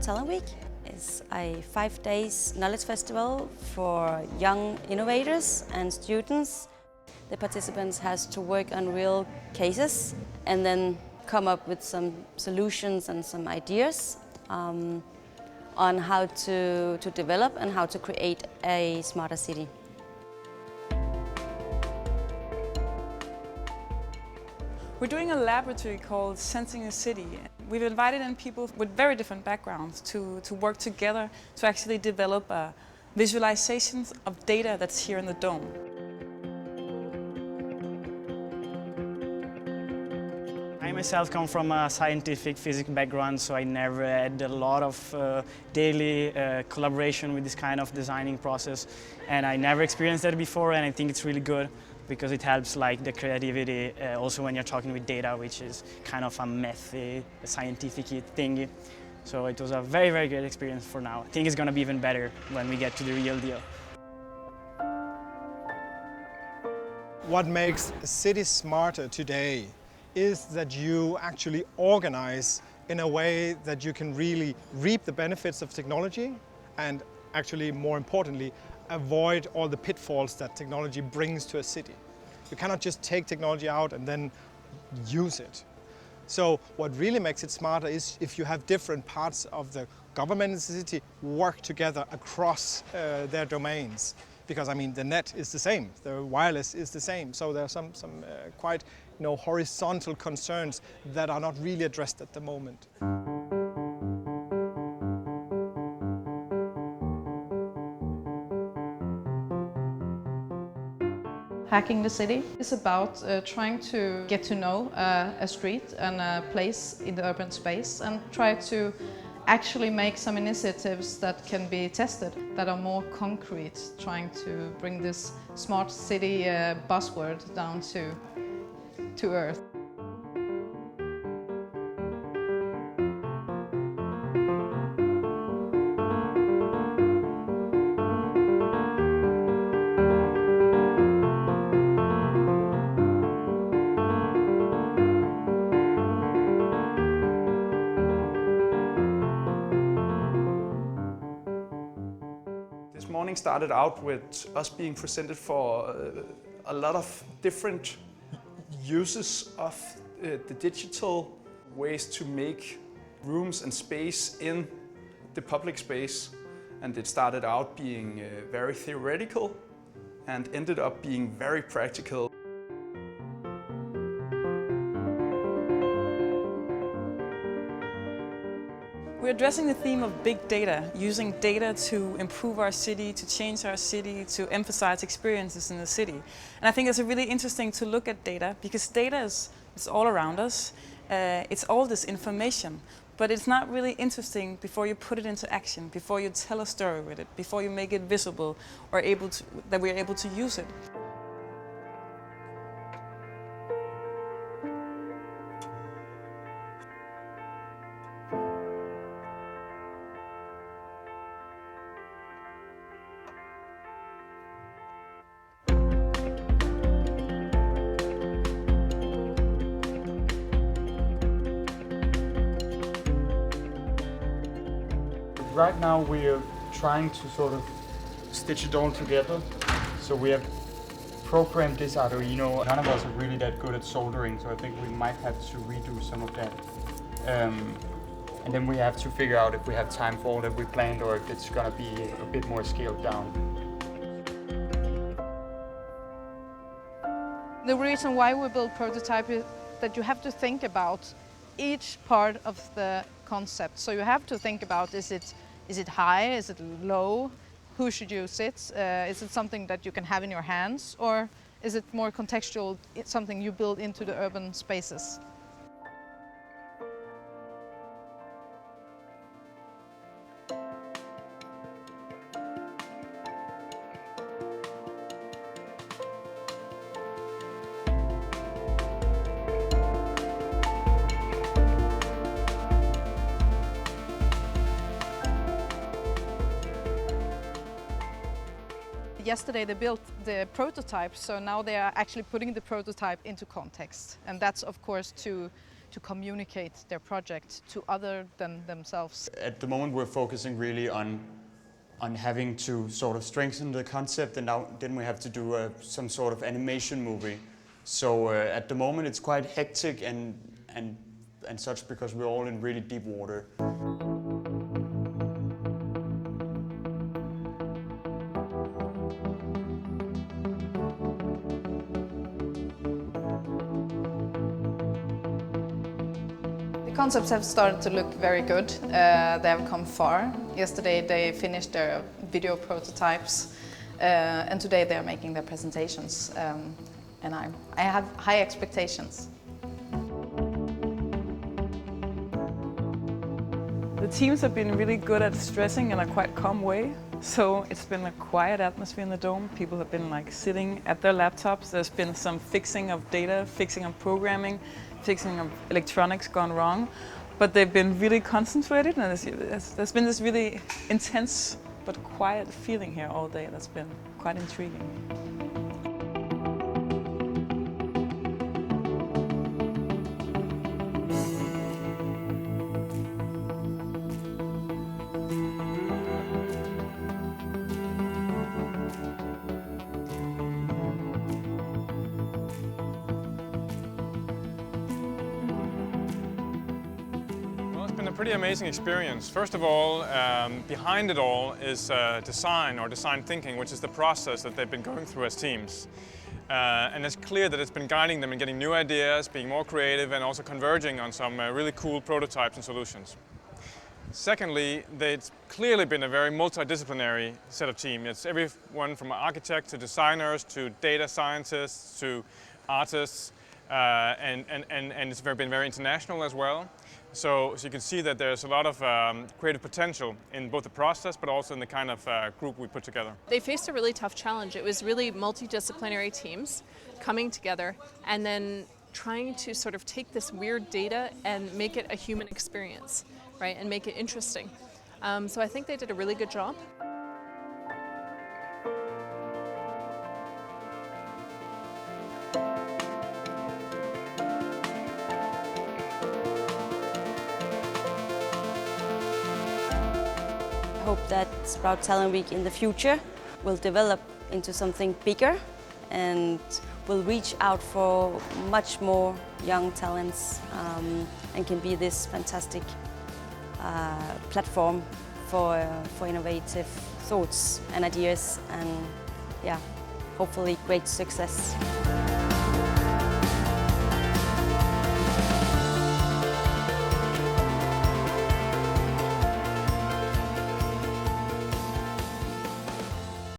Talent Week. It's a 5-day knowledge festival for young innovators and students. The participants has to work on real cases and then come up with some solutions and some ideas on how to develop and how to create a smarter city. We're doing a laboratory called Sensing a City. We've invited in people with very different backgrounds to work together to actually develop visualizations of data that's here in the dome. I myself come from a scientific physics background, so I never had a lot of daily collaboration with this kind of designing process, and I never experienced that before, and I think it's really good because it helps like the creativity also when you're talking with data, which is kind of a mathy, scientific thingy. So it was a very, very good experience for now. I think it's going to be even better when we get to the real deal. What makes a city smarter today is that you actually organize in a way that you can really reap the benefits of technology and actually, more importantly, avoid all the pitfalls that technology brings to a city. You cannot just take technology out and then use it. So what really makes it smarter is if you have different parts of the government and the city work together across their domains. Because I mean, the net is the same, the wireless is the same. So there are some quite horizontal concerns that are not really addressed at the moment. Hacking the City is about trying to get to know a street and a place in the urban space and try to actually make some initiatives that can be tested, that are more concrete, trying to bring this smart city buzzword down to earth. This morning started out with us being presented for a lot of different uses of the digital ways to make rooms and space in the public space. And it started out being very theoretical and ended up being very practical. We're addressing the theme of big data, using data to improve our city, to change our city, to emphasize experiences in the city. And I think it's really interesting to look at data because data is all around us. It's all this information, but it's not really interesting before you put it into action, before you tell a story with it, before you make it visible or that we're able to use it. Right now we're trying to sort of stitch it all together. So we have programmed this Arduino. None of us are really that good at soldering, so I think we might have to redo some of that. And then we have to figure out if we have time for all that we planned or if it's going to be a bit more scaled down. The reason why we build prototype is that you have to think about each part of the concept. So you have to think about, is it high, is it low, who should use it, is it something that you can have in your hands, or is it more contextual, it's something you build into the urban spaces? Yesterday they built the prototype, so now they are actually putting the prototype into context. And that's of course to to communicate their project to other than themselves. At the moment we're focusing really on having to sort of strengthen the concept, and then we have to do some sort of animation movie. So at the moment it's quite hectic and such, because we're all in really deep water. The concepts have started to look very good. They have come far. Yesterday they finished their video prototypes, and today they are making their presentations. And I have high expectations. The teams have been really good at stressing in a quite calm way. So it's been a quiet atmosphere in the dome. People have been like sitting at their laptops. There's been some fixing of data, fixing of programming, fixing of electronics gone wrong. But they've been really concentrated, and there's been this really intense but quiet feeling here all day that's been quite intriguing. It's been a pretty amazing experience. First of all, behind it all is design or design thinking, which is the process that they've been going through as teams. And it's clear that it's been guiding them in getting new ideas, being more creative, and also converging on some really cool prototypes and solutions. Secondly, it's clearly been a very multidisciplinary set of team. It's everyone from architects to designers to data scientists to artists, and it's been very international as well. So you can see that there's a lot of creative potential in both the process but also in the kind of group we put together. They faced a really tough challenge. It was really multidisciplinary teams coming together and then trying to sort of take this weird data and make it a human experience, right, and make it interesting. So I think they did a really good job. I hope that Sprout Talent Week in the future will develop into something bigger and will reach out for much more young talents and can be this fantastic platform for innovative thoughts and ideas, and yeah, hopefully great success.